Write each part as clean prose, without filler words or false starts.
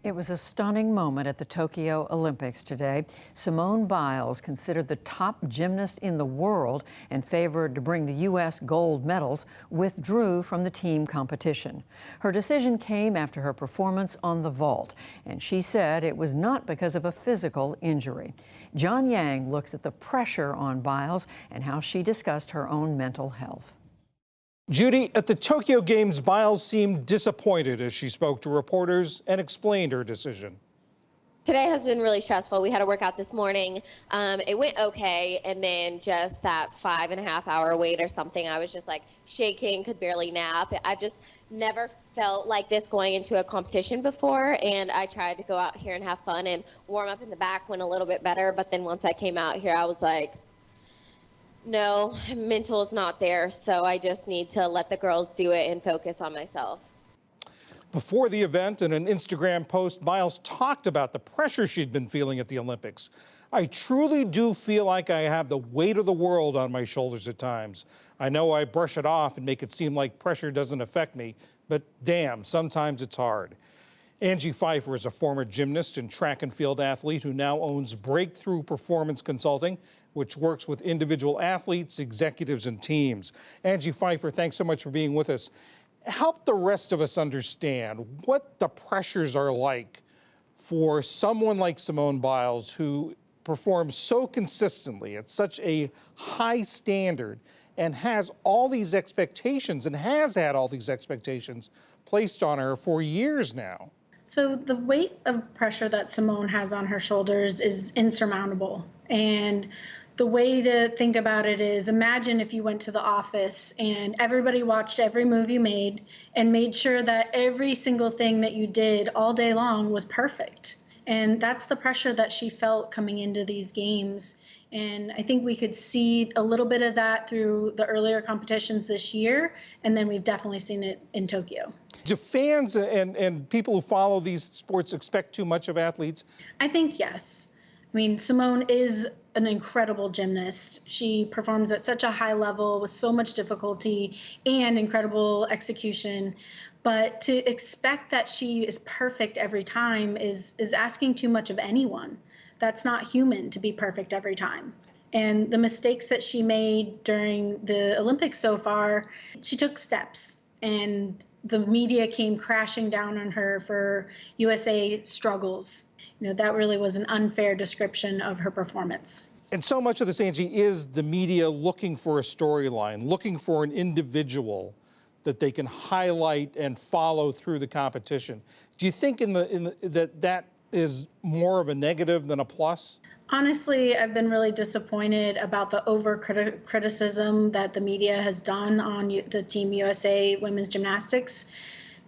It was a stunning moment at the Tokyo Olympics today. Simone Biles, considered the top gymnast in the world and favored to bring the U.S. gold medals, withdrew from the team competition. Her decision came after her performance on the vault, and she said it was not because of a physical injury. John Yang looks at the pressure on Biles and how she discussed her own mental health. Judy, at the Tokyo Games, Biles seemed disappointed as she spoke to reporters and explained her decision. Today has been really stressful. We had a workout this morning. It went okay, and then just that 5.5-hour wait or something, I was just like shaking, could barely nap. I've just never felt like this going into a competition before, and I tried to go out here and have fun and warm up in the back, went a little bit better, but then once I came out here, I was like, no, mental is not there, so I just need to let the girls do it and focus on myself. Before the event, in an Instagram post, Biles talked about the pressure she'd been feeling at the Olympics. I truly do feel like I have the weight of the world on my shoulders at times. I know I brush it off and make it seem like pressure doesn't affect me, but damn, sometimes it's hard. Angie Pfeiffer is a former gymnast and track and field athlete who now owns Breakthrough Performance Consulting, which works with individual athletes, executives, and teams. Angie Pfeiffer, thanks so much for being with us. Help the rest of us understand what the pressures are like for someone like Simone Biles, who performs so consistently at such a high standard and has all these expectations and has had all these expectations placed on her for years now. So the weight of pressure that Simone has on her shoulders is insurmountable. And the way to think about it is, imagine if you went to the office and everybody watched every move you made and made sure that every single thing that you did all day long was perfect. And that's the pressure that she felt coming into these games. And I think we could see a little bit of that through the earlier competitions this year, and then we've definitely seen it in Tokyo. Do fans and people who follow these sports expect too much of athletes? I think yes. I mean, Simone is an incredible gymnast. She performs at such a high level with so much difficulty and incredible execution. But to expect that she is perfect every time is asking too much of anyone. That's not human to be perfect every time. And the mistakes that she made during the Olympics so far, she took steps, and the media came crashing down on her for USA struggles. You know, that really was an unfair description of her performance. And so much of this, Angie, is the media looking for a storyline, looking for an individual that they can highlight and follow through the competition. Do you think that is more of a negative than a plus? Honestly, I've been really disappointed about the over-criticism that the media has done on the Team USA women's gymnastics.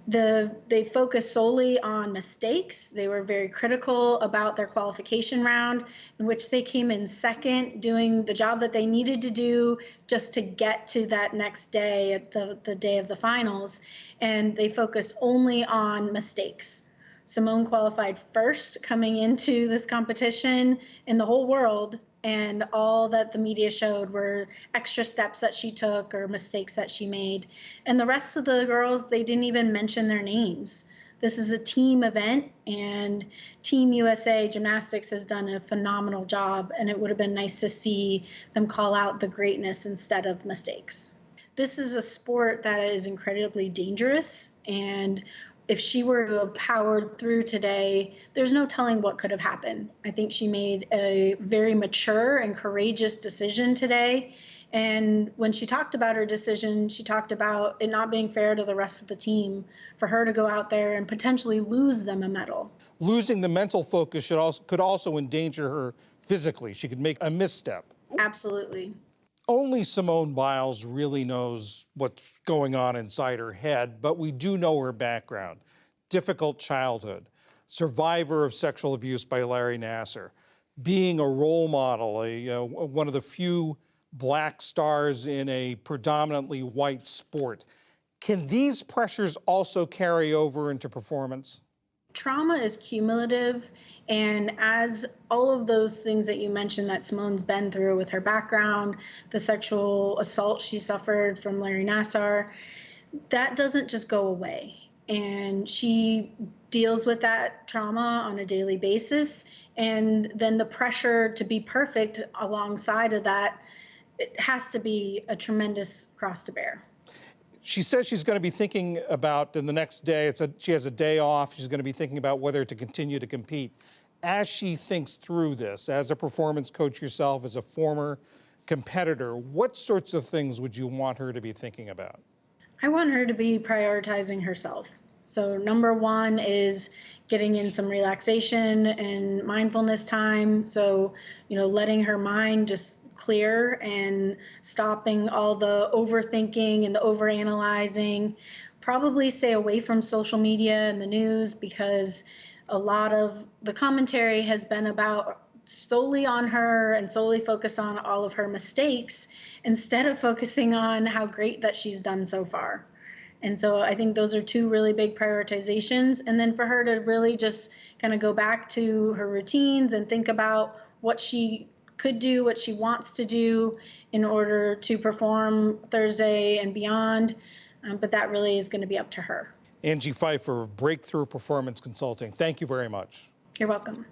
They focused solely on mistakes. They were very critical about their qualification round, in which they came in second, doing the job that they needed to do just to get to that next day, at the day of the finals. And they focused only on mistakes. Simone qualified first coming into this competition in the whole world, and all that the media showed were extra steps that she took or mistakes that she made. And the rest of the girls, they didn't even mention their names. This is a team event, and Team USA Gymnastics has done a phenomenal job, and it would have been nice to see them call out the greatness instead of mistakes. This is a sport that is incredibly dangerous, and if she were to have powered through today, there's no telling what could have happened. I think she made a very mature and courageous decision today. And when she talked about her decision, she talked about it not being fair to the rest of the team for her to go out there and potentially lose them a medal. Losing the mental focus could also endanger her physically. She could make a misstep. Absolutely. Only Simone Biles really knows what's going on inside her head, but we do know her background. Difficult childhood, survivor of sexual abuse by Larry Nassar, being a role model, one of the few black stars in a predominantly white sport. Can these pressures also carry over into performance? Trauma is cumulative, and as all of those things that you mentioned that Simone's been through with her background, the sexual assault she suffered from Larry Nassar, that doesn't just go away. and she deals with that trauma on a daily basis. And then the pressure to be perfect alongside of that, it has to be a tremendous cross to bear. She says she's going to be thinking about in the next day, she has a day off, she's going to be thinking about whether to continue to compete. As she thinks through this, as a performance coach yourself, as a former competitor, what sorts of things would you want her to be thinking about? I want her to be prioritizing herself. So number one is getting in some relaxation and mindfulness time. So, letting her mind just clear and stopping all the overthinking and the overanalyzing. Probably stay away from social media and the news, because a lot of the commentary has been about solely on her and solely focused on all of her mistakes instead of focusing on how great that she's done so far. And so I think those are two really big prioritizations. And then for her to really just kind of go back to her routines and think about what she could do, what she wants to do in order to perform Thursday and beyond. But that really is going to be up to her. Angie Pfeiffer, Breakthrough Performance Consulting. Thank you very much. You're welcome.